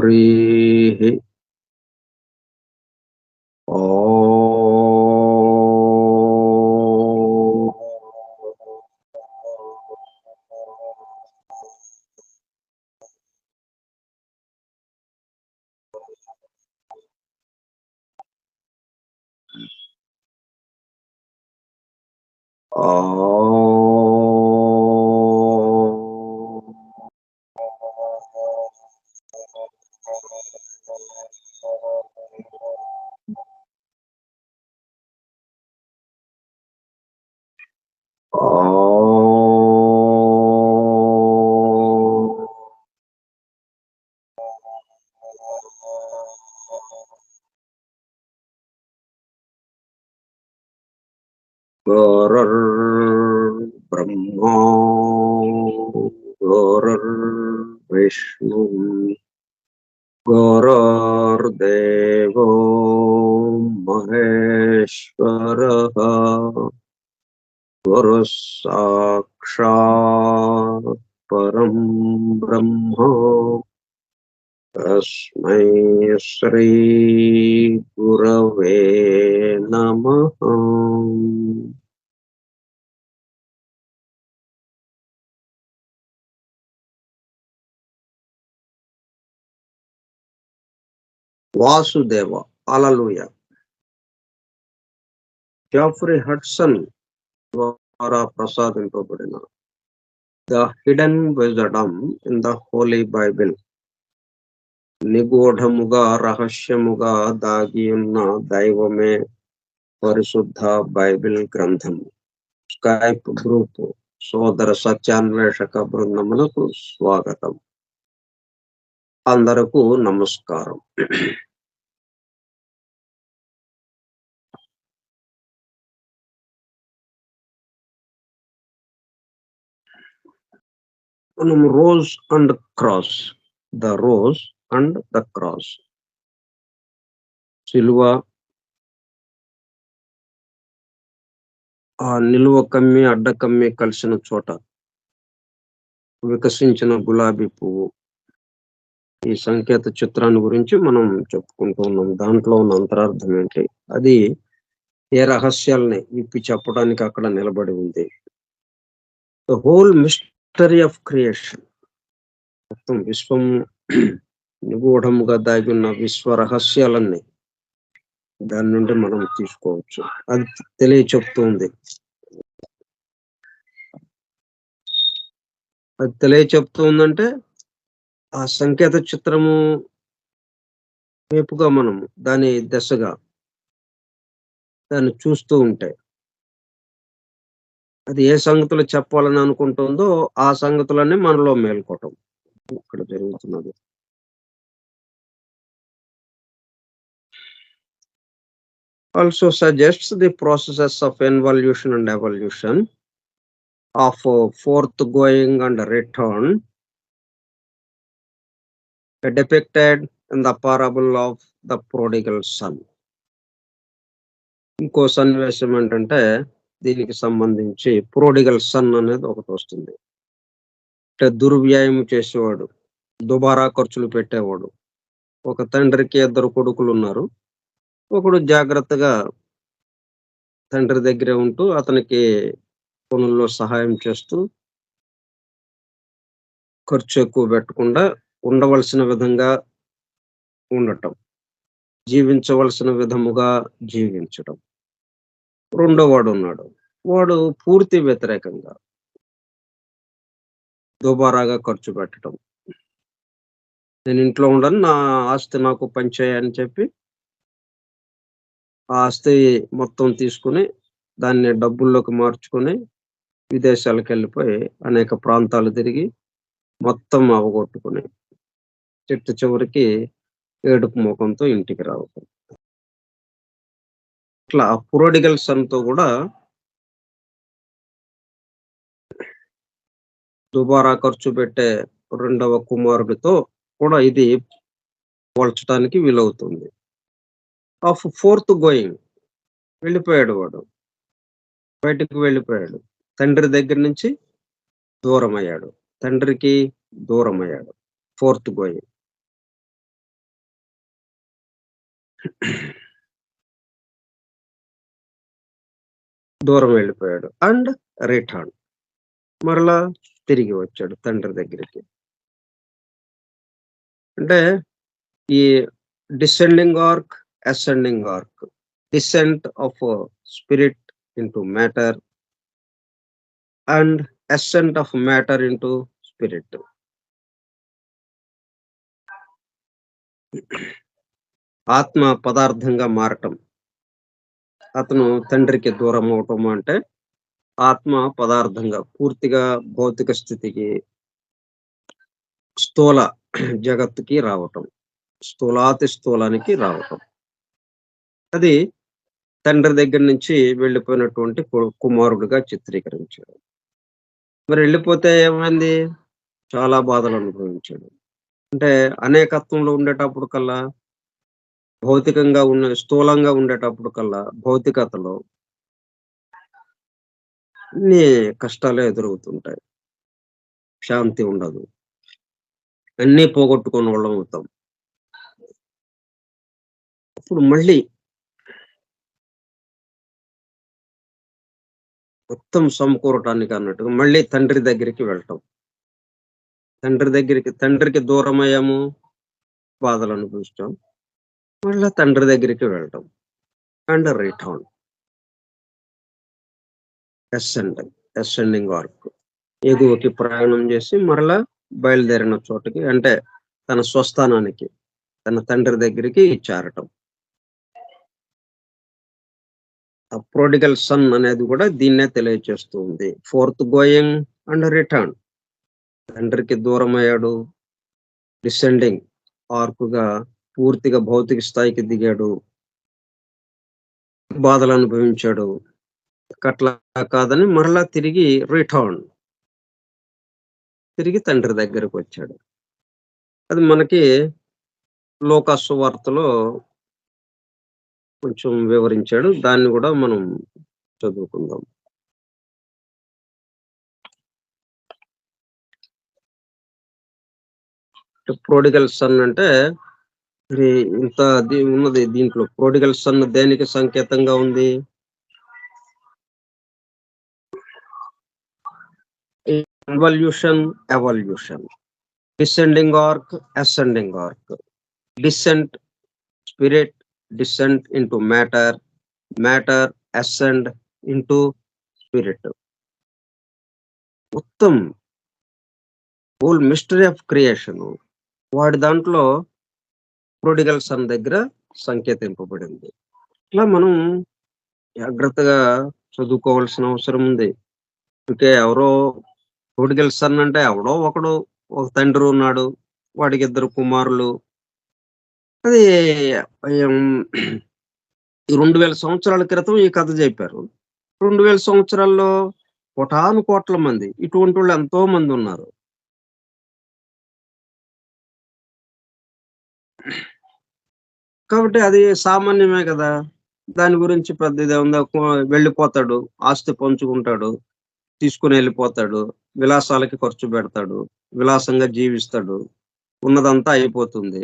हरिः गुरुर्ब्रह्मा गुरुर्विष्णु गुरुर्देवो महेश्वरः गुरुः साक्षात् परं ब्रह्म तस्मै श्री गुरवे नमः। వాసుదేవ హల్లెలూయా. జాఫ్రీ హడ్సన్ ద్వారా ప్రసాదింపబడిన the hidden wisdom in the holy Bible, నిగూఢముగా రహస్యముగా దాగి ఉన్న దైవమే పరిశుద్ధ బైబిల్ గ్రంథము. స్కైప్ గ్రూప్ సోదర సత్యాన్వేషక బృందములకు స్వాగతం. అందరకు నమస్కారం. మనం rose and cross, the rose and the cross, సిలువ, ఆ నిలువ కమ్మి అడ్డ కమ్మి కలిసిన చోట వికసించిన గులాబీ పువ్వు, ఈ సంకేత చిత్రాన్ని గురించి మనం చెప్పుకుంటూ ఉన్నాం. దాంట్లో ఉన్న అంతరార్థం ఏంటి, అది ఏ రహస్యాలని విప్పి చెప్పడానికి అక్కడ నిలబడి ఉంది. The whole mystery of creation, మొత్తం విశ్వం నిగూఢముగా దాగి ఉన్న విశ్వ రహస్యాలన్నీ దాని నుండి మనం తీసుకోవచ్చు. అది తెలియచెప్తుంది. అది తెలియచెప్తుందంటే ఆ సంకేత చిత్రము వైపుగా మనం దాని దశగా దాన్ని చూస్తూ ఉంటే అది ఏ సంగతులు చెప్పాలని అనుకుంటుందో ఆ సంగతులన్నీ మనలో మేల్కోవటం ఇక్కడ జరుగుతున్నది. Also suggests the processes of involution and evolution of forthgoing and return depicted in the parable of the prodigal son. ఇంకో సన్నివేశం ఏంటంటే దీనికి సంబంధించి ప్రోడిగల్ సన్ అనేది ఒకటి వస్తుంది. అంటే దుర్వ్యాయం చేసేవాడు, దుబారా ఖర్చులు పెట్టేవాడు. ఒక తండ్రికి 2 కొడుకులు ఉన్నారు. ఒకడు జాగ్రత్తగా తండ్రి దగ్గరే ఉంటూ అతనికి పనుల్లో సహాయం చేస్తూ ఖర్చు ఎక్కువ పెట్టకుండా ఉండవలసిన విధంగా ఉండటం, జీవించవలసిన విధముగా జీవించడం. రెండో వాడు ఉన్నాడు, వాడు పూర్తి వ్యతిరేకంగా దుబారాగా ఖర్చు పెట్టడం. నేను ఇంట్లో ఉండను, నా ఆస్తి నాకు పంచేయని చెప్పి ఆ ఆస్తి మొత్తం తీసుకుని దాన్ని డబ్బుల్లోకి మార్చుకొని విదేశాలకు వెళ్ళిపోయి అనేక ప్రాంతాలు తిరిగి మొత్తం అవగొట్టుకుని చెట్టు చివరికి ఏడుపు ముఖంతో ఇంటికి రావటం. ఇట్లా ప్రోడిగల్ సన్తో కూడా దుబారా ఖర్చు పెట్టే రెండవ కుమారుడితో కూడా ఇది పోల్చడానికి వీలవుతుంది. ఆఫ్ ఫోర్త్ గోయింగ్, వెళ్ళిపోయాడు, వాడు బయటకు వెళ్ళిపోయాడు, తండ్రి దగ్గర నుంచి దూరం అయ్యాడు, తండ్రికి దూరం అయ్యాడు. ఫోర్త్ గోయింగ్ దూరం వెళ్ళిపోయాడు. And return. మరలా తిరిగి వచ్చాడు తండ్రి దగ్గరికి. అంటే ఈ descending arc, ascending arc. Descent of spirit into matter and ascent of matter into spirit. ఆత్మ పదార్థంగా మారటం. అతను తండ్రికి దూరం అవటం అంటే ఆత్మ పదార్థంగా పూర్తిగా భౌతిక స్థితికి, స్థూల జగత్తుకి రావటం. స్థూలాతి స్థూలానికి రావటం. అది తండ్రి దగ్గర నుంచి వెళ్ళిపోయినటువంటి కుమారుడిగా చిత్రీకరించాడు. మరి వెళ్ళిపోతే ఏమైంది? చాలా బాధలు అనుభవించాడు. అంటే అనేకత్వంలో ఉండేటప్పుడు కల్లా, భౌతికంగా స్థూలంగా ఉండేటప్పుడు కల్లా భౌతికతలో అన్ని కష్టాలే ఎదురవుతుంటాయి. శాంతి ఉండదు. అన్నీ పోగొట్టుకున్న వాళ్ళం అవుతాం. అప్పుడు మళ్ళీ మొత్తం సమకూరటానికి అన్నట్టుగా మళ్ళీ తండ్రి దగ్గరికి వెళ్ళటం. తండ్రికి దూరమయ్యాము, బాధలు అనుభవించాం. మళ్ళా తండ్రి దగ్గరికి వెళ్ళటం. And return. Ascending arc. ఎగువకి ప్రయాణం చేసి మరలా బయలుదేరిన చోటకి, అంటే తన స్వస్థానానికి, తన తండ్రి దగ్గరికి చేరటం. ప్రొడిగల్ సన్ అనేది కూడా దీన్నే తెలియచేస్తూ ఉంది. Fourth going and return. తండ్రికి దూరం అయ్యాడు, డిసెండింగ్ ఆర్కుగా పూర్తిగా భౌతిక స్థాయికి దిగాడు, బాధలు అనుభవించాడు. అట్లా కాదని మరలా తిరిగి రిటర్న్, తిరిగి తండ్రి దగ్గరకు వచ్చాడు. అది మనకి లూకా సువార్తలో కొంచెం వివరించాడు. దాన్ని కూడా మనం చదువుకుందాం. ప్రొడిగల్ సన్ అంటే ఇంత ఉన్నది దీంట్లో. ప్రొడిగల్ సన్ దేనికి సంకేతంగా ఉంది? Evolution. Descending arc, ascending arc. Descent spirit, descent into matter, matter ascend into spirit. మొత్తం హోల్ మిస్టరీ ఆఫ్ క్రియేషన్ వాడి దాంట్లో ప్రొడిగల్ సన్ దగ్గర సంకేతింపబడింది. ఇట్లా మనం జాగ్రత్తగా చదువుకోవాల్సిన అవసరం ఉంది. అంటే ఎవరో ప్రొడిగల్ సన్ అంటే ఎవడో ఒకడు, ఒక తండ్రి ఉన్నాడు, వాడికి 2 కుమారులు. అది 2000 సంవత్సరాల క్రితం ఈ కథ చెప్పారు. 2000 సంవత్సరాల్లో కోటాను కోట్ల మంది ఇటువంటి వాళ్ళు ఎంతో మంది ఉన్నారు. కాబట్టి అది సామాన్యమే కదా. దాని గురించి పెద్దది ఏముంది? వెళ్ళిపోతాడు, ఆస్తి పంచుకుంటాడు, తీసుకుని వెళ్ళిపోతాడు, విలాసాలకి ఖర్చు పెడతాడు, విలాసంగా జీవిస్తాడు, ఉన్నదంతా అయిపోతుంది.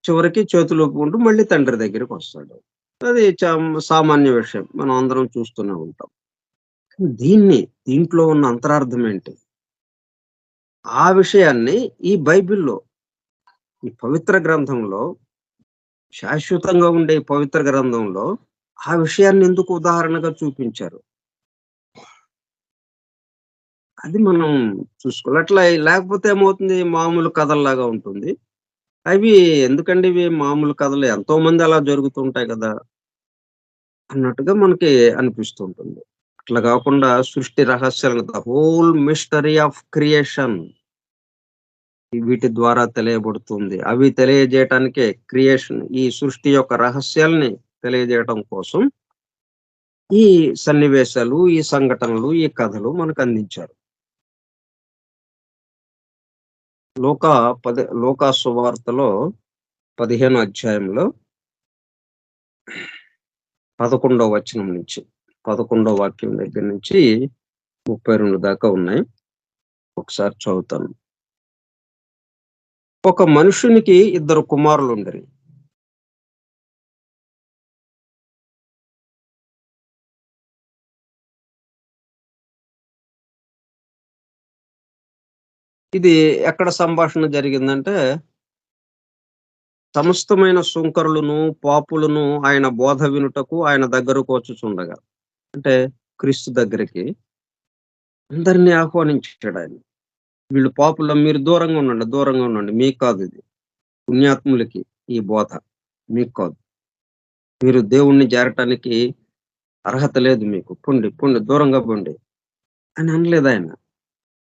చివరికి చేతులు ఒప్పుకుంటూ మళ్ళీ తండ్రి దగ్గరికి వస్తాడు. అది సామాన్య విషయం, మనం అందరం చూస్తూనే ఉంటాం. దీంట్లో ఉన్న అంతరార్థం ఏంటి? ఆ విషయాన్ని ఈ బైబిల్లో, ఈ పవిత్ర గ్రంథంలో, శాశ్వతంగా ఉండే పవిత్ర గ్రంథంలో ఆ విషయాన్ని ఎందుకు ఉదాహరణగా చూపించారు? అది మనం చూసుకోవాలి. అట్లా లేకపోతే ఏమవుతుంది? మామూలు కథల్లాగా ఉంటుంది. అవి ఎందుకండి, ఇవి మామూలు కథలు, ఎంతో మంది అలా జరుగుతుంటాయి కదా అన్నట్టుగా మనకి అనిపిస్తుంటుంది. అట్లా కాకుండా సృష్టి రహస్యాలను, the whole mystery of creation వీటి ద్వారా తెలియబడుతుంది. అవి తెలియజేయటానికే క్రియేషన్, ఈ సృష్టి యొక్క రహస్యాల్ని తెలియజేయటం కోసం ఈ సన్నివేశాలు, ఈ సంఘటనలు, ఈ కథలు మనకు అందించారు. లూకా సువార్తలో 15వ అధ్యాయంలో 11వ వచనం నుంచి, 11వ వాక్యం దగ్గర నుంచి 32 దాకా ఉన్నాయి. ఒకసారి చదువుతాను. ఒక మనుషునికి 2 కుమారులు ఉండేది. ఇది ఎక్కడ సంభాషణ జరిగిందంటే, సమస్తమైన సుంకరులను, పాపులను ఆయన బోధ వినుటకు ఆయన దగ్గరకు వచ్చుచుండగా, అంటే క్రీస్తు దగ్గరికి అందరిని ఆహ్వానించాడాయన. వీళ్ళు పాపులు, మీరు దూరంగా ఉండండి, దూరంగా ఉండండి. మీకు కాదు ఇది. పుణ్యాత్ములకి ఈ బోధ. మీకు కాదు. మీరు దేవుణ్ణి చేరటానికి అర్హత లేదు మీకు. పొండి, పొండి, దూరంగా పొండి అని అనలేదాయన.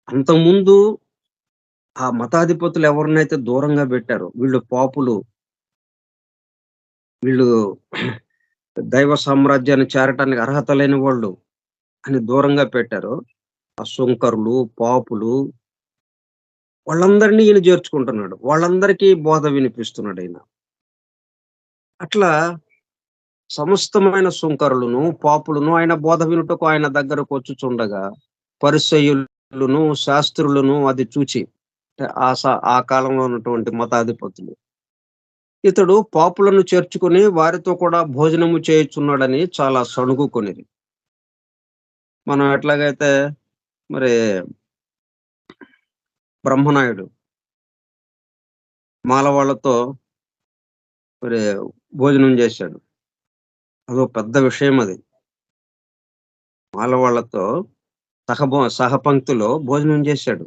అంతకుముందు ఆ మతాధిపతులు ఎవరినైతే దూరంగా పెట్టారో, వీళ్ళు పాపులు, వీళ్ళు దైవ సామ్రాజ్యాన్ని చేరటానికి అర్హత లేని వాళ్ళు అని దూరంగా పెట్టారో, ఆ సుంకరులు, పాపులు వాళ్ళందరినీ ఈయన చేర్చుకుంటున్నాడు. వాళ్ళందరికీ బోధ వినిపిస్తున్నాడాయన. అట్లా సమస్తమైన సుంకరులను, పాపులను ఆయన బోధ వినుటకు ఆయన దగ్గరకు వచ్చుచుండగా, పరిసయ్యులను, శాస్త్రులను అది చూచి, అంటే ఆ కాలంలో ఉన్నటువంటి మతాధిపతులు, ఇతడు పాపులను చేర్చుకుని వారితో కూడా భోజనము చేయుచున్నాడని చాలా సణుగుకొనిరి. మనం ఎట్లాగైతే మరి బ్రహ్మనాయుడు మాలవాళ్ళతో మరి భోజనం చేశాడు. అదో పెద్ద విషయం అది. మాలవాళ్ళతో సహపంక్తిలో భోజనం చేశాడు.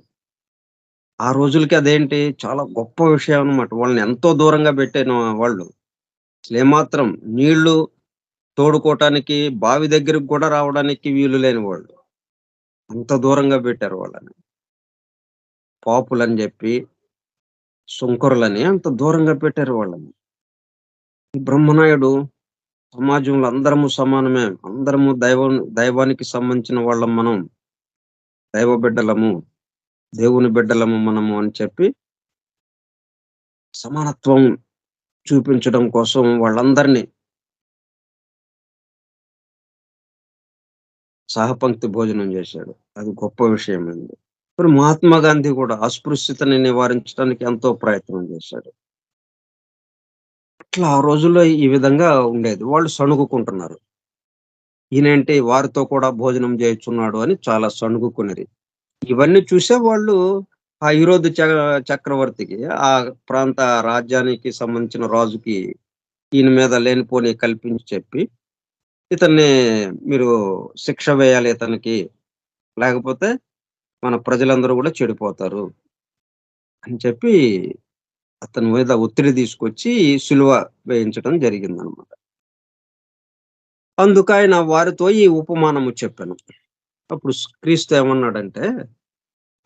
ఆ రోజులకి అదేంటి చాలా గొప్ప విషయం అన్నమాట. వాళ్ళని ఎంతో దూరంగా పెట్టిన వాళ్ళు. అసలేమాత్రం నీళ్లు తోడుకోవటానికి బావి దగ్గరికి కూడా రావడానికి వీలు లేని వాళ్ళు. అంత దూరంగా పెట్టారు వాళ్ళని. పాపులని చెప్పి, సుంకరులని అంత దూరంగా పెట్టారు వాళ్ళని. ఈ బ్రహ్మనాయుడు సమాజంలో అందరము సమానమే. అందరము దైవానికి సంబంధించిన వాళ్ళం మనం. దైవ బిడ్డలము, దేవుని బిడ్డలము మనము అని చెప్పి సమానత్వం చూపించడం కోసం వాళ్ళందరినీ సహపంక్తి భోజనం చేశాడు. అది గొప్ప విషయం అండి. మరి మహాత్మా గాంధీ కూడా అస్పృశ్యతని నివారించడానికి ఎంతో ప్రయత్నం చేశాడు. అట్లా ఆ రోజుల్లో ఈ విధంగా ఉండేది. వాళ్ళు సణుగుకుంటున్నారు. ఈయనేంటి వారితో కూడా భోజనం చేయుచున్నాడు అని చాలా సణుగుకునిరి. ఇవన్నీ చూసే వాళ్ళు ఆ ఈరోదు చక్రవర్తికి, ఆ ప్రాంత రాజ్యానికి సంబంధించిన రాజుకి ఈయన మీద లేనిపోని కల్పించి చెప్పి, ఇతన్ని మీరు శిక్ష వేయాలి ఇతనికి. లేకపోతే మన ప్రజలందరూ కూడా చెడిపోతారు అని చెప్పి అతని మీద ఒత్తిడి తీసుకొచ్చి సిలువ వేయించడం జరిగిందనమాట. అందుకాయన వారితో ఈ ఉపమానము చెప్పాను. అప్పుడు క్రీస్తు ఏమన్నాడంటే,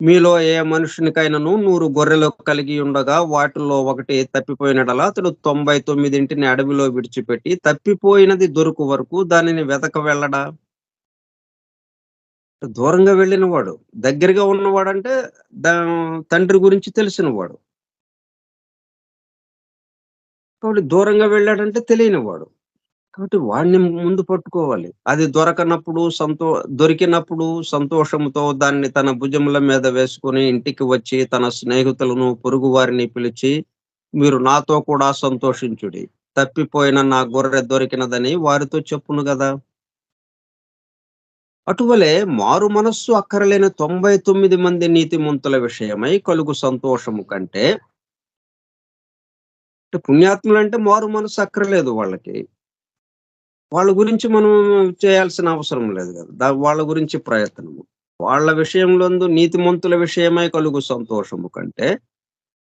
మీలో ఏ మనుషునికైనను 100 గొర్రెలు కలిగి ఉండగా వాటిలో ఒకటి తప్పిపోయినడలా అతడు 99 అడవిలో విడిచిపెట్టి తప్పిపోయినది దొరుకు వరకు దానిని వెతక వెళ్ళడా? దూరంగా వెళ్ళిన వాడు. దగ్గరగా ఉన్నవాడంటే దా తండ్రి గురించి తెలిసినవాడు. కాబట్టి దూరంగా వెళ్ళాడంటే తెలియనివాడు. కాబట్టి వాడిని ముందు పట్టుకోవాలి. అది దొరికినప్పుడు సంతోషంతో దాన్ని తన భుజముల మీద వేసుకొని ఇంటికి వచ్చి తన స్నేహితులను, పొరుగు వారిని పిలిచి, మీరు నాతో కూడా సంతోషించుడి. తప్పిపోయిన నా గొర్రె దొరికినదని వారితో చెప్పును గదా! అటువలే మారు మనస్సు అక్కరలేని 99 మంది నీతిమంతుల విషయమై కలుగు సంతోషము కంటే, అంటే పుణ్యాత్ములంటే మారు మనస్సు అక్కరలేదు వాళ్ళకి. వాళ్ళ గురించి మనం చేయాల్సిన అవసరం లేదు గదా! వాళ్ళ గురించి ప్రయత్నము. వాళ్ళ విషయంలందు నీతిమంతుల విషయమై కలుగు సంతోషము కంటే,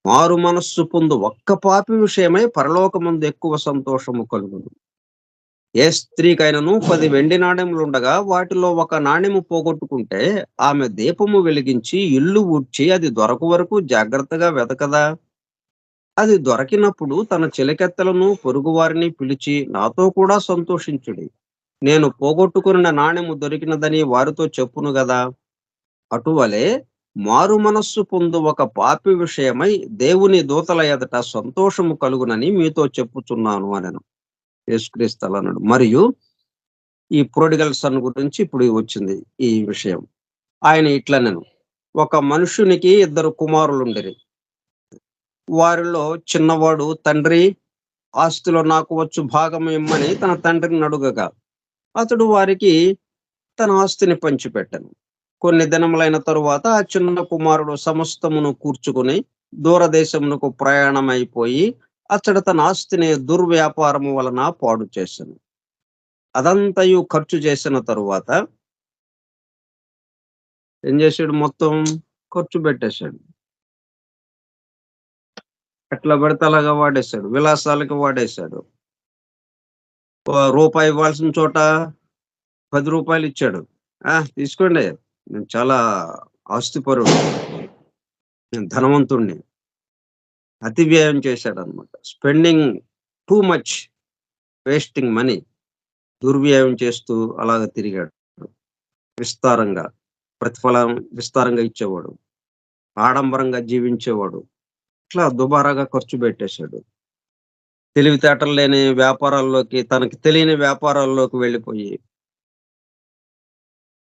మారు మనస్సు పొందు ఒక్క పాపి విషయమై పరలోకమందు ఎక్కువ సంతోషము కలుగును. ఏ స్త్రీకైనను 10 వెండి నాణెములుండగా వాటిలో ఒక నాణెము పోగొట్టుకుంటే, ఆమె దీపము వెలిగించి ఇల్లు ఊడ్చి అది దొరకు వరకు జాగ్రత్తగా వెతకదా? అది దొరకినప్పుడు తన చెలికెత్తలను, పొరుగువారిని పిలిచి నాతో కూడా సంతోషించుడి. నేను పోగొట్టుకొనిన నాణెము దొరికినదని వారితో చెప్పును గదా! అటువలే మారు మనస్సు పొందు ఒక పాపి విషయమై దేవుని దూతల ఎదుట సంతోషము కలుగునని మీతో చెప్పుచున్నాను అనెను. యేసుక్రీస్తు అలా అన్నాడు. మరియు ఈ ప్రొడిగల్ సన్ గురించి ఇప్పుడు వచ్చింది ఈ విషయం. ఆయన ఇట్లనెను. ఒక మనుష్యునికి 2 కుమారులుండిరి. వారిలో చిన్నవాడు, తండ్రి, ఆస్తిలో నాకు వచ్చు భాగం ఇమ్మని తన తండ్రిని అడుగగా, అతడు వారికి తన ఆస్తిని పంచిపెట్టెను. కొన్ని దినములైన తరువాత ఆ చిన్న కుమారుడు సమస్తమును కూర్చుకుని దూరదేశమునకు ప్రయాణమైపోయి అతడు తన ఆస్తిని దుర్వ్యాపారము వలన పాడు చేశాను. అదంతయు ఖర్చు చేసిన తరువాత ఏం చేశాడు? మొత్తం ఖర్చు పెట్టేశాడు. ఎట్లా పడితే అలాగా వాడేశాడు. విలాసాలకి వాడేశాడు. రూపాయి ఇవ్వాల్సిన చోట రూ. 10 ఇచ్చాడు. తీసుకోండి, నేను చాలా ఆస్తిపరుడు, నేను ధనవంతుణ్ణి. అతి వ్యయం చేశాడనమాట. Spending too much, wasting money. దుర్వ్యయం చేస్తూ అలాగ తిరిగాడు. విస్తారంగా ప్రతిఫలం విస్తారంగా ఇచ్చేవాడు, ఆడంబరంగా జీవించేవాడు. ఇట్లా దుబారాగా ఖర్చు పెట్టేశాడు. తెలివితేటలు లేని వ్యాపారాల్లోకి, తనకి తెలియని వ్యాపారాల్లోకి వెళ్ళిపోయి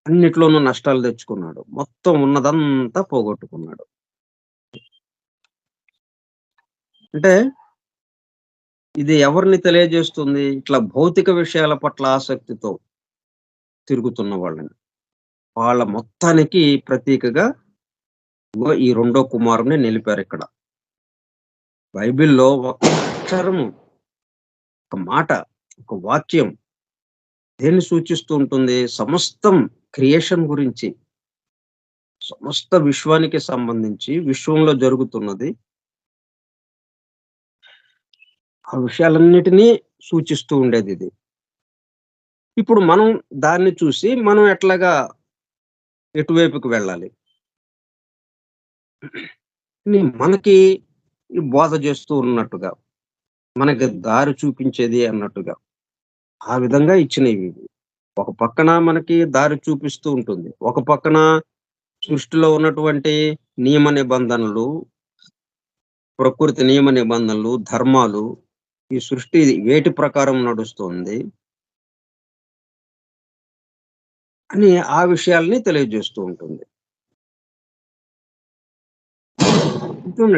అన్నిట్లోనూ నష్టాలు తెచ్చుకున్నాడు. మొత్తం ఉన్నదంతా పోగొట్టుకున్నాడు. అంటే ఇది ఎవరిని తెలియజేస్తుంది? ఇట్లా భౌతిక విషయాల పట్ల ఆసక్తితో తిరుగుతున్న వాళ్ళని. వాళ్ళ మొత్తానికి ప్రతీకగా ఈ రెండో కుమారుని నిలిపారిక్కడ. బైబిల్‌లో ఒక అక్షరము, ఒక మాట, ఒక వాక్యం దేన్ని సూచిస్తూ ఉంటుంది? సమస్తం క్రియేషన్ గురించి, సమస్త విశ్వానికి సంబంధించి, విశ్వంలో జరుగుతున్నది, ఆ విషయాలన్నిటినీ సూచిస్తూ ఉండేదిది. ఇప్పుడు మనం దాన్ని చూసి మనం ఎటువైపుకి వెళ్ళాలి? మనకి బోధ చేస్తూ ఉన్నట్టుగా, మనకి దారి చూపించేది అన్నట్టుగా, ఆ విధంగా ఇచ్చినవి ఇవి. ఒక పక్కన మనకి దారి చూపిస్తూ ఉంటుంది. ఒక పక్కన సృష్టిలో ఉన్నటువంటి నియమ నిబంధనలు, ప్రకృతి నియమ నిబంధనలు, ధర్మాలు, ఈ సృష్టి వేటి ప్రకారం నడుస్తుంది అని ఆ విషయాల్ని తెలియజేస్తూ ఉంటుంది.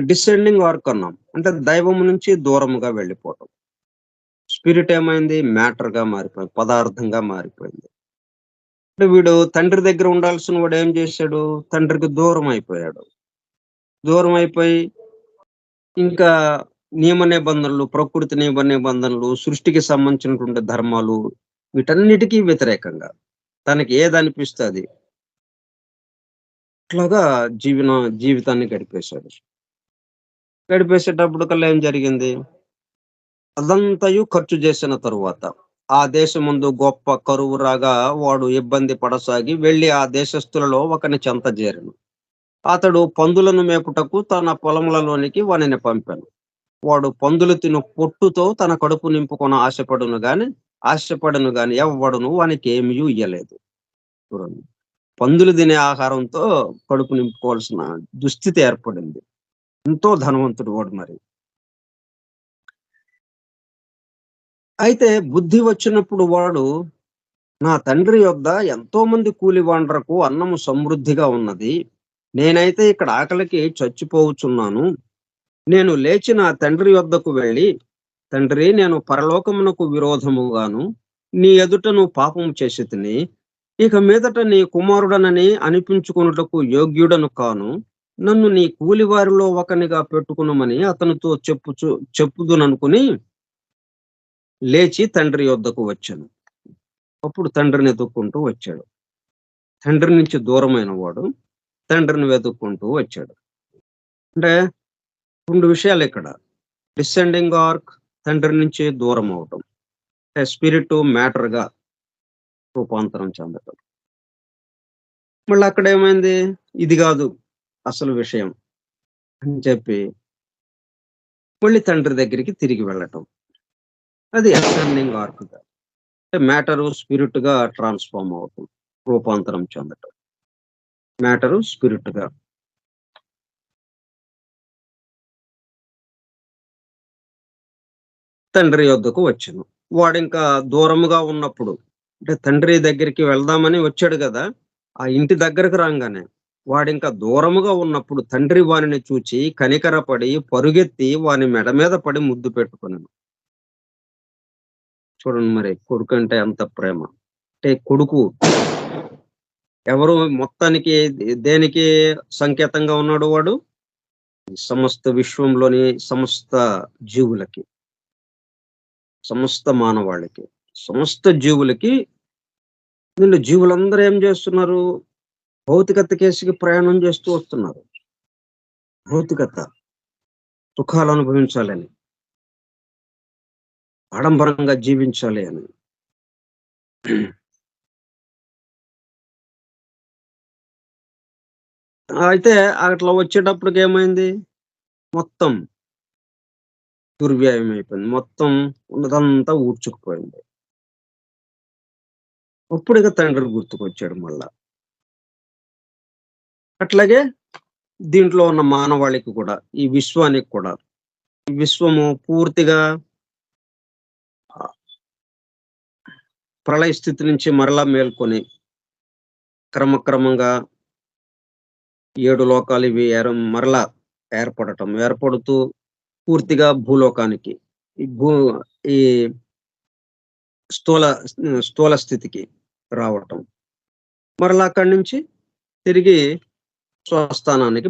డిసెండింగ్ ఆర్క్ అన్నాం. అంటే దైవం నుంచి దూరముగా వెళ్ళిపోవటం. స్పిరిట్ ఏమైంది? మ్యాటర్‌గా మారిపోయింది. పదార్థంగా మారిపోయింది. అంటే వీడు తండ్రి దగ్గర ఉండాల్సిన వాడు ఏం చేశాడు? తండ్రికి దూరం అయిపోయాడు. దూరం అయిపోయి ఇంకా నియమ నిబంధనలు, ప్రకృతి నియమ నిబంధనలు, సృష్టికి సంబంధించినటువంటి ధర్మాలు, వీటన్నిటికీ వ్యతిరేకంగా తనకి ఏదనిపిస్తే అది అట్లాగా జీవితాన్ని గడిపేశాడు. గడిపేసేటప్పటికల్లా ఏం జరిగింది? అదంతయు ఖర్చు చేసిన తరువాత ఆ దేశమందు గొప్ప కరువు రాగా వాడు ఇబ్బంది పడసాగి వెళ్లి ఆ దేశస్థులలో ఒకని చెంత చేరెను. అతడు పందులను మేపుటకు తన పొలములలోనికి వానిని పంపాను. వాడు పందులు తిను పొట్టుతో తన కడుపు నింపుకొని ఆశపడను గాని ఎవ్వడును వానికి ఏమీ ఇయ్యలేదు. చూడండి, పందులు తినే ఆహారంతో కడుపు నింపుకోవాల్సిన దుస్థితి ఏర్పడింది. ఎంతో ధనవంతుడు వాడు. మరి అయితే బుద్ధి వచ్చినప్పుడు వాడు, నా తండ్రి యొద్ద ఎంతో మంది కూలివాండ్రకు అన్నము సమృద్ధిగా ఉన్నది, నేనైతే ఇక్కడ ఆకలికి చచ్చిపోవచ్చున్నాను. నేను లేచి నా తండ్రి యొద్దకు వెళ్ళి, తండ్రి, నేను పరలోకమునకు విరోధముగాను నీ ఎదుట నువ్వు పాపం చేసితిని, ఇక మీదట నీ కుమారుడనని అనిపించుకొనుటకు యోగ్యుడను కాను, నన్ను నీ కూలివారిలో ఒకనిగా పెట్టుకునమని అతనితో చెప్పుదుననుకుని లేచి తండ్రి యొద్దకు వచ్చాను. అప్పుడు తండ్రిని వెతుక్కుంటూ వచ్చాడు. తండ్రి నుంచి దూరమైన వాడు తండ్రిని వెతుక్కుంటూ వచ్చాడు. అంటే 2 విషయాలు ఇక్కడ. డిసెండింగ్ ఆర్క్, తండ్రి నుంచి దూరం అవటం. స్పిరిట్ మ్యాటర్‌గా రూపాంతరం చెందటం. మళ్ళీ అక్కడ ఏమైంది? ఇది కాదు అసలు విషయం అని చెప్పి మళ్ళీ తండ్రి దగ్గరికి తిరిగి వెళ్ళటం. అది అసెండింగ్ ఆర్క్‌గా. అంటే మ్యాటరు స్పిరిట్‌గా ట్రాన్స్‌ఫార్మ్ అవటం, రూపాంతరం చెందటం. మ్యాటరు స్పిరిట్‌గా. తండ్రి యొద్దకు వచ్చెను. వాడింకా దూరముగా ఉన్నప్పుడు, అంటే తండ్రి దగ్గరికి వెళ్దామని వచ్చాడు గదా! ఆ ఇంటి దగ్గరకు రాంగానే వాడింకా దూరముగా ఉన్నప్పుడు తండ్రి వానిని చూచి కనికరపడి పరుగెత్తి వాని మెడ మీద పడి ముద్దు పెట్టుకొనెను. చూడండి, మరి కొడుకంటే ఎంత ప్రేమ. అంటే కొడుకు ఎవరు మొత్తానికి దేనికి సంకేతంగా ఉన్నాడు వాడు? సమస్త విశ్వంలోని సమస్త జీవులకి, సమస్త మానవాళికి, సమస్త జీవులకి. వీళ్ళు జీవులందరూ ఏం చేస్తున్నారు? భౌతికత కేసుకి ప్రయాణం చేస్తూ వస్తున్నారు. భౌతికత, సుఖాలు అనుభవించాలని, ఆడంబరంగా జీవించాలి అని. అయితే అట్లా వచ్చేటప్పటికి ఏమైంది? మొత్తం దుర్వ్యాయం అయిపోయింది. మొత్తం ఉన్నదంతా ఊడ్చుకుపోయింది. అప్పుడిక తండ్రి గుర్తుకొచ్చాడు మళ్ళా. అట్లాగే దీంట్లో ఉన్న మానవాళికి కూడా, ఈ విశ్వానికి కూడా, ఈ విశ్వము పూర్తిగా ప్రళయ స్థితి నుంచి మరలా మేల్కొని క్రమక్రమంగా 7 లోకాలు ఇవి మరలా ఏర్పడుతూ పూర్తిగా భూలోకానికి, ఈ ఈ స్థూల స్థూల స్థితికి రావటం. మరలా అక్కడి నుంచి తిరిగి స్వస్థానానికి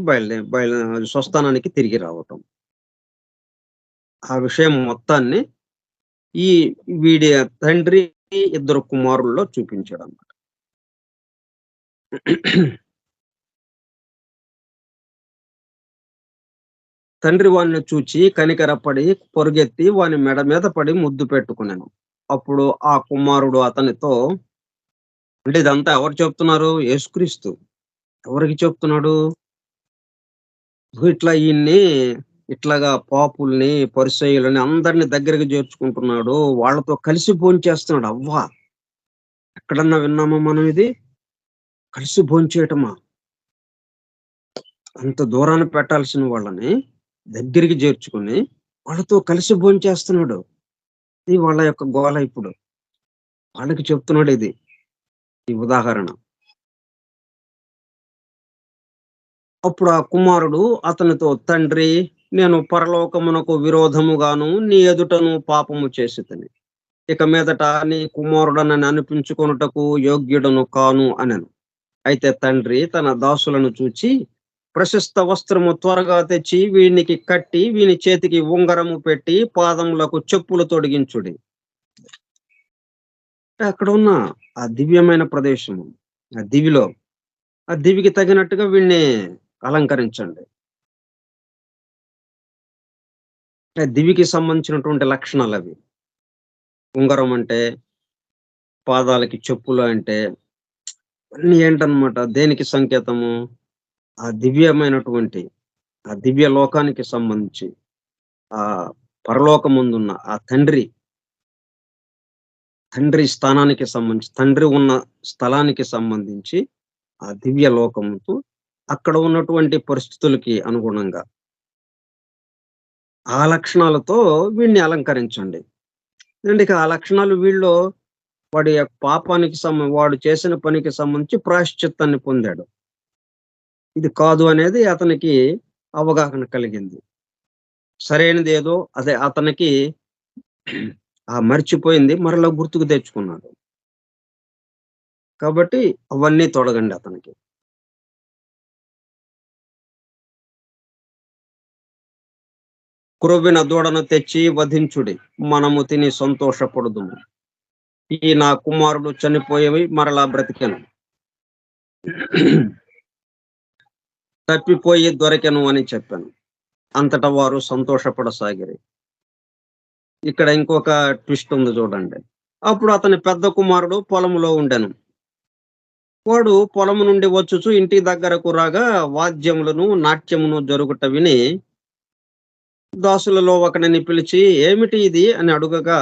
తిరిగి రావటం. ఆ విషయం మొత్తాన్ని ఈ వీడి తండ్రి 2 కుమారుల్లో చూపించాడన్నమాట. తండ్రి వాడిని చూచి కనికరపడి పొరుగెత్తి వాని మెడ మీద పడి ముద్దు పెట్టుకున్నాను. అప్పుడు ఆ కుమారుడు అతనితో, అంటే ఇదంతా ఎవరు చెప్తున్నారు? యేసుక్రీస్తు. ఎవరికి చెప్తున్నాడు? ఇట్లా ఈయన్ని ఇట్లాగా పాపుల్ని, పరిసయ్యులని అందరిని దగ్గరికి చేర్చుకుంటున్నాడు. వాళ్ళతో కలిసి భోంచేస్తున్నాడు. అవ్వా! ఎక్కడన్నా విన్నామా మనం ఇది? కలిసి భోంచేయటమా? అంత దూరాన పెట్టాల్సిన వాళ్ళని దగ్గరికి చేర్చుకుని వాళ్ళతో కలిసి భోంచేస్తున్నాడు. ఇది వాళ్ళ యొక్క గోల ఇప్పుడు. వాళ్ళకి చెప్తున్నాడు ఇది, ఈ ఉదాహరణ. అప్పుడు ఆ కుమారుడు అతనితో, తండ్రి, నేను పరలోకమునకు విరోధముగాను నీ ఎదుటను పాపము చేసితిని. ఇక మీదట నీ కుమారుడనని అనిపించుకొనుటకు యోగ్యుడను కాను అనెను. అయితే తండ్రి తన దాసులను చూచి, ప్రశస్త వస్త్రము త్వరగా తెచ్చి వీనికి కట్టి వీని చేతికి ఉంగరము పెట్టి పాదములకు చెప్పులు తొడిగించుడి. అక్కడ ఉన్న ఆ దివ్యమైన ప్రదేశము, ఆ దివిలో, ఆ దివికి తగినట్టుగా వీడిని అలంకరించండి. దివికి సంబంధించినటువంటి లక్షణాలు అవి. ఉంగరం అంటే, పాదాలకి చెప్పులు అంటే అన్ని ఏంటన్నమాట? దేనికి సంకేతము? ఆ దివ్యమైనటువంటి, ఆ దివ్య లోకానికి సంబంధించి, ఆ పరలోకమందున్న ఆ తండ్రి స్థానానికి సంబంధించి, తండ్రి ఉన్న స్థలానికి సంబంధించి ఆ దివ్య లోకముతో అక్కడ ఉన్నటువంటి పరిస్థితులకి అనుగుణంగా ఆ లక్షణాలతో వీడిని అలంకరించండి. ఎందుకంటే ఆ లక్షణాలు వీళ్ళో వాడి యొక్క పాపానికి వాడు చేసిన పనికి సంబంధించి ప్రాయశ్చిత్తాన్ని పొందాడు. ఇది కాదు అనేది అతనికి అవగాహన కలిగింది. సరైనది ఏదో అదే అతనికి మర్చిపోయింది మరలా గుర్తుకు తెచ్చుకున్నాడు. కాబట్టి అవన్నీ తొడగండి అతనికి. క్రొవ్విన దూడను తెచ్చి వధించుడి, మనము తిని సంతోషపడుదుము. ఈ నా కుమారుడు చనిపోయేవి మరలా బ్రతికెను, తప్పిపోయి దొరికెను అని చెప్పాను. అంతటా వారు సంతోషపడసాగిరి. ఇక్కడ ఇంకొక ట్విస్ట్ ఉంది చూడండి. అప్పుడు అతని పెద్ద కుమారుడు పొలములో ఉండెను. వాడు పొలము నుండి వచ్చుచు ఇంటి దగ్గరకు రాగా వాద్యములను నాట్యమును జరుగుట విని దాసులలో ఒకనిని పిలిచి, ఏమిటి ఇది అని అడుగగా,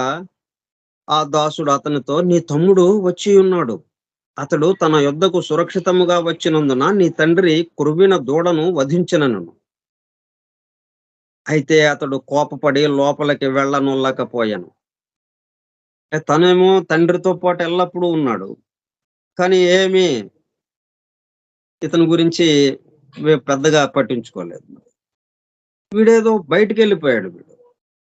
ఆ దాసుడు అతనితో, నీ తమ్ముడు వచ్చి ఉన్నాడు. అతడు తన యొద్దకు సురక్షితముగా వచ్చినందున నీ తండ్రి క్రొవ్విన దూడను వధించినను. అయితే అతడు కోపపడి లోపలికి వెళ్ళనొల్లకపోయాను. తనేమో తండ్రితో పాటు ఎల్లప్పుడూ ఉన్నాడు. కానీ ఏమీ ఇతని గురించి పెద్దగా పట్టించుకోలేదు. వీడేదో బయటికెళ్ళిపోయాడు.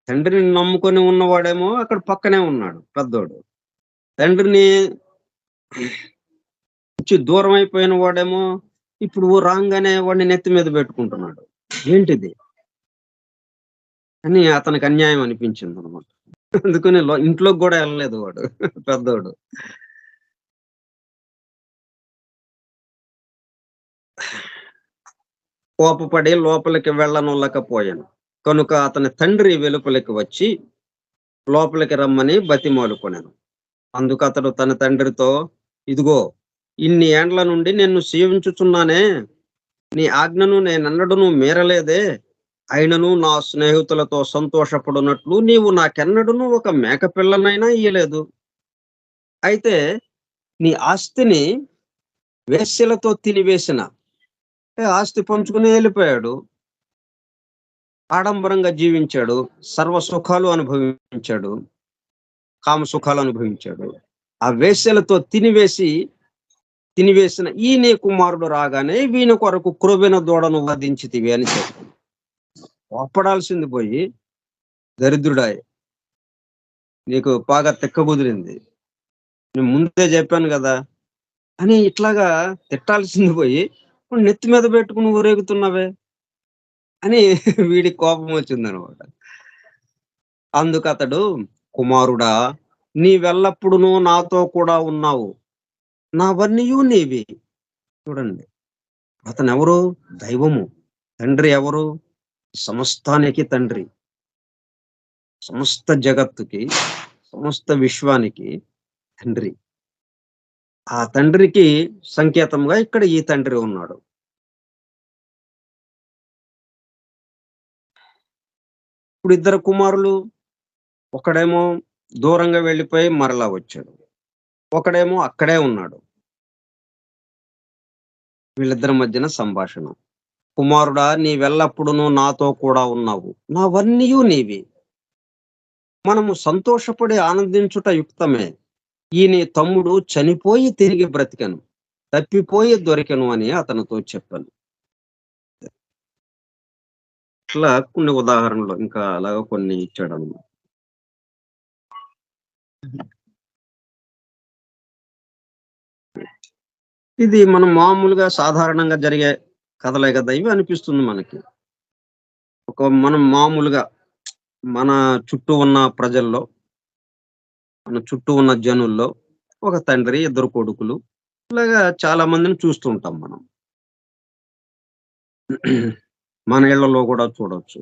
తండ్రిని నమ్ముకొని ఉన్నవాడేమో అక్కడ పక్కనే ఉన్నాడు పెద్దోడు. తండ్రిని నుంచి దూరం అయిపోయిన వాడేమో ఇప్పుడు రాంగానే వాడిని నెత్తి మీద పెట్టుకుంటున్నాడు. ఏంటిది అని అతనికి అన్యాయం అనిపించింది అనమాట. అందుకని ఇంట్లోకి కూడా వెళ్ళలేదు వాడు పెద్దోడు. కోపపడి లోపలికి వెళ్ళనొల్లకపోయాను. కనుక అతని తండ్రి వెలుపలికి వచ్చి లోపలికి రమ్మని బతిమాలుకొనెను. అందుకతడు తన తండ్రితో, ఇదిగో ఇన్ని ఏండ్ల నుండి నిన్ను సేవించుచున్నానే, నీ ఆజ్ఞను నేనెన్నడూను మీరలేదే. అయినను నా స్నేహితులతో సంతోషపడునట్లు నీవు నాకెన్నడూను ఒక మేకపిల్లనైనా ఇయ్యలేదు. అయితే నీ ఆస్తిని వేశ్యలతో తినివేసిన, ఆస్తి పంచుకుని వెళ్ళిపోయాడు. ఆడంబరంగా జీవించాడు. సర్వ సుఖాలు అనుభవించాడు. కామ సుఖాలు అనుభవించాడు. ఆ వేశ్యలతో తినివేసిన ఈ నీ కుమారుడు రాగానే వీని కొరకు క్రొవ్వెన దూడను వధించితివి అని చెప్పి ఒప్పడాల్సింది పోయి, దరిద్రుడాయ్ నీకు బాగా తిక్క కుదిరింది, నేను ముందే చెప్పాను కదా అని ఇట్లాగా తిట్టాల్సింది పోయి నెత్తి మీద పెట్టుకుని ఊరేగుతున్నవే అని వీడికి కోపం వచ్చిందనమాట. అందుకతడు, కుమారుడా నీవెల్లప్పుడును నాతో కూడా ఉన్నావు, నావన్నీయు నీవి. చూడండి, అతనెవరు? దైవము. తండ్రి ఎవరు? సమస్తానికి తండ్రి. సమస్త జగత్తుకి, సమస్త విశ్వానికి తండ్రి. ఆ తండ్రికి సంకేతంగా ఇక్కడ ఈ తండ్రి ఉన్నాడు. ఇప్పుడు ఇద్దరు కుమారులు, ఒకడేమో దూరంగా వెళ్ళిపోయి మరలా వచ్చాడు, ఒకడేమో అక్కడే ఉన్నాడు. వీళ్ళిద్దరి మధ్యన సంభాషణ. కుమారుడా నీవెల్లప్పుడును నాతో కూడా ఉన్నావు, నావన్నీయు నీవి. మనము సంతోషపడి ఆనందించుట యుక్తమే. ఈ నీ తమ్ముడు చనిపోయి తిరిగి బ్రతికెను, తప్పిపోయి దొరికెను అని అతనితో చెప్పాను. ఇట్లా కొన్ని ఉదాహరణలు ఇంకా అలాగా కొన్ని ఇచ్చాడు అన్నమాట. ఇది మనం మామూలుగా సాధారణంగా జరిగే కథలే కదా ఇవి అనిపిస్తుంది మనకి. మనం మామూలుగా మన చుట్టూ ఉన్న ప్రజల్లో, మన చుట్టూ ఉన్న జనుల్లో ఒక తండ్రి, ఇద్దరు కొడుకులు, ఇలాగా చాలా మందిని చూస్తూ ఉంటాం మనం. మన ఇళ్లలో కూడా చూడొచ్చు.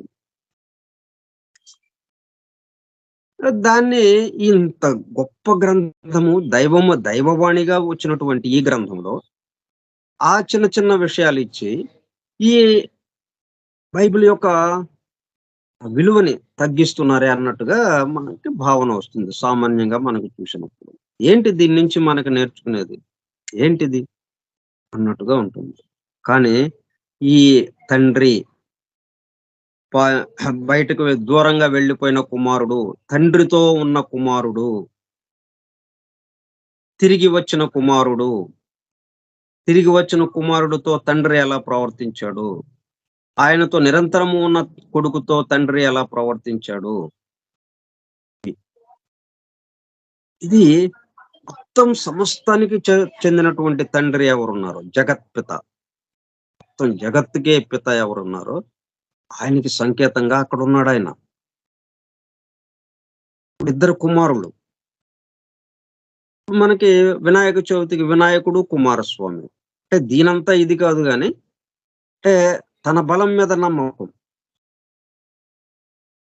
దాన్ని ఇంత గొప్ప గ్రంథము, దైవవాణిగా వచ్చినటువంటి ఈ గ్రంథంలో ఆ చిన్న చిన్న విషయాలు ఇచ్చి ఈ బైబిల్ యొక్క విలువని తగ్గిస్తున్నారే అన్నట్టుగా మనకి భావన వస్తుంది సామాన్యంగా మనకు చూసినప్పుడు. ఏంటి దీని నుంచి మనకు నేర్చుకునేది ఏంటిది అన్నట్టుగా ఉంటుంది. కానీ ఈ తండ్రి బయటకు దూరంగా వెళ్ళిపోయిన కుమారుడు, తండ్రితో ఉన్న కుమారుడు, తిరిగి వచ్చిన కుమారుడు, తిరిగి వచ్చిన కుమారుడితో తండ్రి ఎలా ప్రవర్తించాడు, ఆయనతో నిరంతరము ఉన్న కొడుకుతో తండ్రి ఎలా ప్రవర్తించాడు, ఇది మొత్తం సమస్తానికి చెందినటువంటి తండ్రి ఎవరున్నారు? జగత్పిత. మొత్తం జగత్తుకే పిత ఎవరున్నారో ఆయనకి సంకేతంగా అక్కడ ఉన్నాడు ఆయన. ఇద్దరు కుమారులు. మనకి వినాయక చవితికి వినాయకుడు, కుమారస్వామి. అంటే దీనంతా ఇది కాదు గాని, అంటే తన బలం మీద నమ్మకం.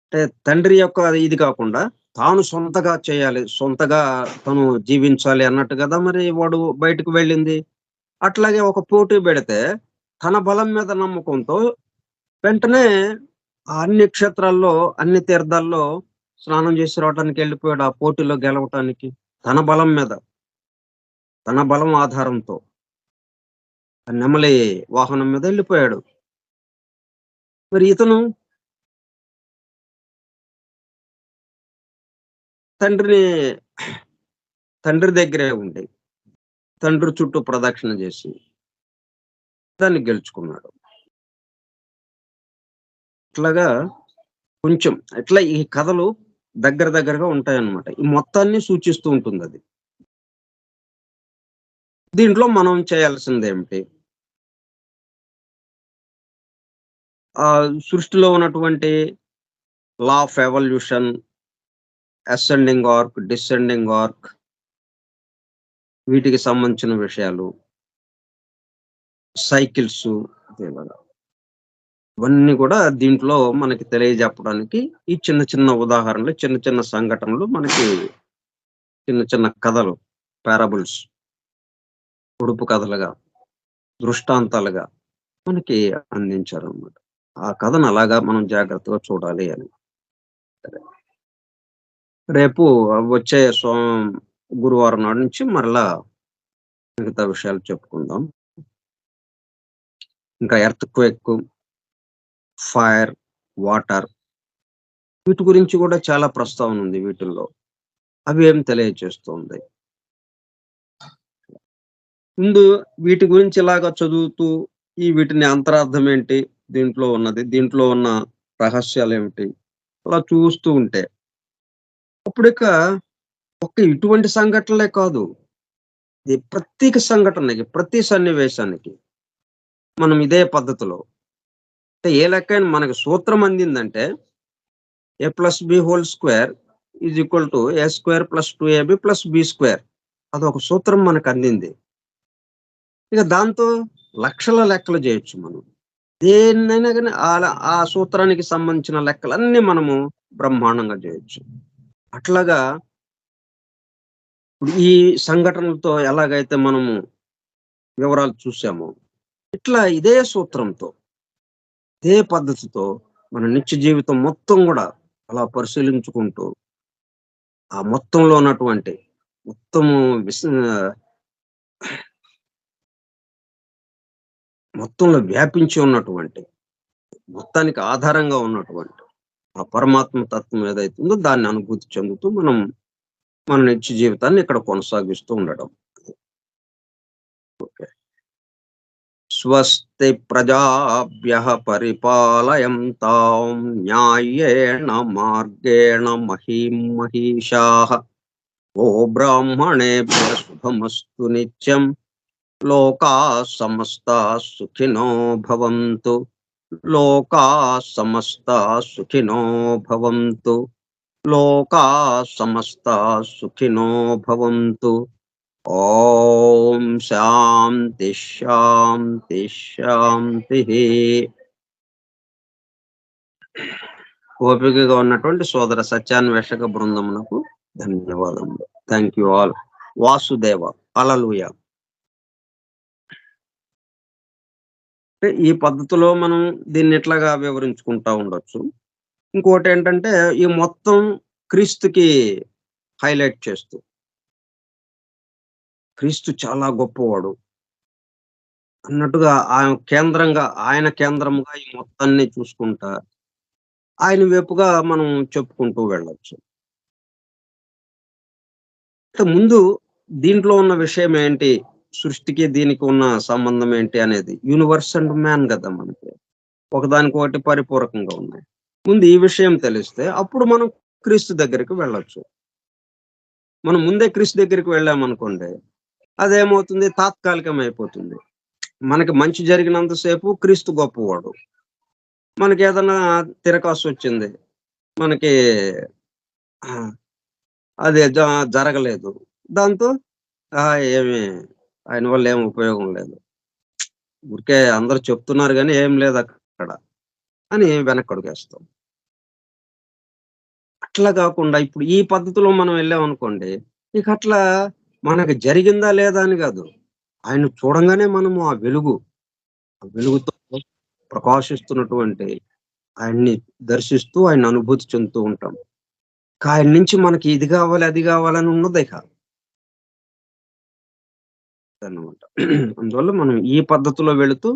అంటే తండ్రి యొక్క ఇది కాకుండా తాను సొంతగా చేయాలి, సొంతగా తను జీవించాలి అన్నట్టు కదా మరి వాడు బయటకు వెళ్ళింది. అట్లాగే ఒక పోటీ పెడితే తన బలం మీద నమ్మకంతో వెంటనే అన్ని క్షేత్రాల్లో, అన్ని తీర్థాల్లో స్నానం చేసి రావడానికి వెళ్ళిపోయాడు, ఆ పోటీలో గెలవటానికి. తన బలం మీద, తన బలం ఆధారంతో నెమలి వాహనం మీద వెళ్ళిపోయాడు. మరి ఇతను తండ్రి దగ్గరే ఉండి తండ్రి చుట్టూ ప్రదక్షిణ చేసి దాన్ని గెలుచుకున్నాడు. ఇట్లాగా కొంచెం ఇట్లా ఈ కథలు దగ్గరగా ఉంటాయన్నమాట. ఈ మొత్తాన్ని సూచిస్తూ ఉంటుంది అది. దీంట్లో మనం చేయాల్సిందేమిటి? సృష్టిలో ఉన్నటువంటి law of evolution, ascending arc, descending arc, వీటికి సంబంధించిన విషయాలు, సైకిల్స్, ఇలాగా ఇవన్నీ కూడా దీంట్లో మనకి తెలియజెప్పడానికి ఈ చిన్న చిన్న ఉదాహరణలు, చిన్న చిన్న సంఘటనలు, మనకి చిన్న చిన్న కథలు, పారాబుల్స్, పొడుపు కథలుగా, దృష్టాంతాలుగా మనకి అందించారనమాట. ఆ కథను అలాగా మనం జాగ్రత్తగా చూడాలి అని. సరే. రేపు వచ్చే గురువారం నాడు నుంచి మరలా మిగతా విషయాలు చెప్పుకుందాం. ఇంకా ఎర్త్‌క్వేక్, ఫైర్, వాటర్, వీటి గురించి కూడా చాలా ప్రస్తావన ఉంది వీటిల్లో. అవి ఏం తెలియజేస్తుంది. ముందు వీటి గురించి ఇలాగా చదువుతూ వీటిని అంతరార్థం ఏంటి? దీంట్లో ఉన్నది, దీంట్లో ఉన్న రహస్యాలేమిటి? అలా చూస్తూ ఉంటే అప్పుడిక ఇటువంటి సంఘటనలే కాదు. ఇది ప్రత్యేక సంఘటనకి, ప్రతి సన్నివేశానికి మనం ఇదే పద్ధతిలో అంటే ఏ లెక్కైన మనకు సూత్రం అందిందంటే a+b² = a² + 2ab + b². అదొక సూత్రం మనకు అందింది. ఇక దాంతో లక్షల లెక్కలు చేయొచ్చు మనం. దేన్నైనా గాని ఆ సూత్రానికి సంబంధించిన లెక్కలన్నీ మనము బ్రహ్మాండంగా చేయొచ్చు. అట్లాగా ఈ సంఘటనలతో ఎలాగైతే మనము వివరాలు చూసామో, ఇట్లా ఇదే సూత్రంతో, ఇదే పద్ధతితో మన నిత్య జీవితం మొత్తం గూడా అలా పరిశీలించుకుంటూ, ఆ మొత్తంలో ఉన్నటువంటి మొత్తము మొత్తంలో వ్యాపించి ఉన్నటువంటి, మొత్తానికి ఆధారంగా ఉన్నటువంటి ఆ పరమాత్మ తత్వం ఏదైతే ఉందో దాన్ని అనుభూతి చెందుతూ మనం మన నిత్య జీవితాన్ని ఇక్కడ కొనసాగిస్తూ ఉండడం. ఓకే. స్వస్తి ప్రజాభ్యః పరిపాలయంతాం న్యాయేణ మార్గేణ మహీం మహీషాః. ఓ బ్రాహ్మణేభ్యః శుభమస్తు నిత్యం. లోకాః సమస్తాః సుఖినో భవంతు. లోకాః సమస్తాః సుఖినో భవంతు. లోకాః సమస్తాః సుఖినో భవంతు. ఓం శాంతి శాంతి శాంతిః. ఓపికగా ఉన్నటువంటి సోదర సత్యాన్వేషక బృందమునకు ధన్యవాదములు. Thank you all. Vasudeva. Hallelujah. ఈ పద్ధతిలో మనం దీన్ని ఇట్లాగా వివరించుకుంటా ఉండొచ్చు. ఇంకోటేంటంటే ఈ మొత్తం క్రీస్తుకి హైలైట్ చేస్తూ, క్రీస్తు చాలా గొప్పవాడు అన్నట్టుగా ఆయన కేంద్రముగా ఈ మొత్తాన్ని చూసుకుంటా, ఆయన వైపుగా మనం చెప్పుకుంటూ వెళ్ళొచ్చు. ముందు దీంట్లో ఉన్న విషయం ఏంటి? సృష్టికి దీనికి ఉన్న సంబంధం ఏంటి అనేది యూనివర్స్ అండ్ మ్యాన్ గదా మనకి. ఒకదానికొకటి పరిపూరకంగా ఉన్నాయి. ముందు ఈ విషయం తెలిస్తే అప్పుడు మనం క్రీస్తు దగ్గరికి వెళ్ళొచ్చు. మనం ముందే క్రీస్తు దగ్గరికి వెళ్ళామనుకోండి, అదేమవుతుంది? తాత్కాలికం అయిపోతుంది. మనకి మంచి జరిగినంత సేపు క్రీస్తు గొప్పవాడు. మనకేదన్నా తిరకాసొచ్చింది, మనకి అది జరగలేదు. దాంతో ఏమి ఆయన వల్ల ఏం ఉపయోగం లేదు. ఊరికే అందరూ చెప్తున్నారు గానీ ఏం లేదక్కడ అని వెనక్కడుగేస్తాం. అట్లా గాకుండా ఇప్పుడు ఈ పద్ధతిలో మనం వెళ్ళామనుకోండి, ఇక అట్లా మనకి జరిగిందా లేదా అని గాదు. ఆయన్ని చూడంగానే మనము ఆ వెలుగుతో ప్రకాశిస్తున్నటువంటి ఆయన్ని దర్శిస్తూ ఆయన అనుభూతి చెందుతూ ఉంటాం. ఆయన నుంచి మనకి ఇది గావాలి, అది గావాలని ఉండదిక. అదన్నమాట. అందువల్ల మనం ఈ పద్ధతిలో వెళుతూ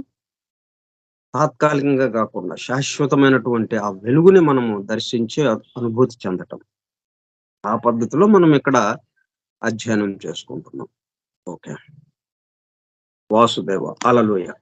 తాత్కాలికంగా గాకుండా శాశ్వతమైనటువంటి ఆ వెలుగుని మనము దర్శించి అనుభూతి చెందటం. ఆ పద్ధతిలో మనం ఇక్కడ అధ్యయనం చేసుకుంటున్నాం. ఓకే. వాసుదేవ. హల్లెలూయా.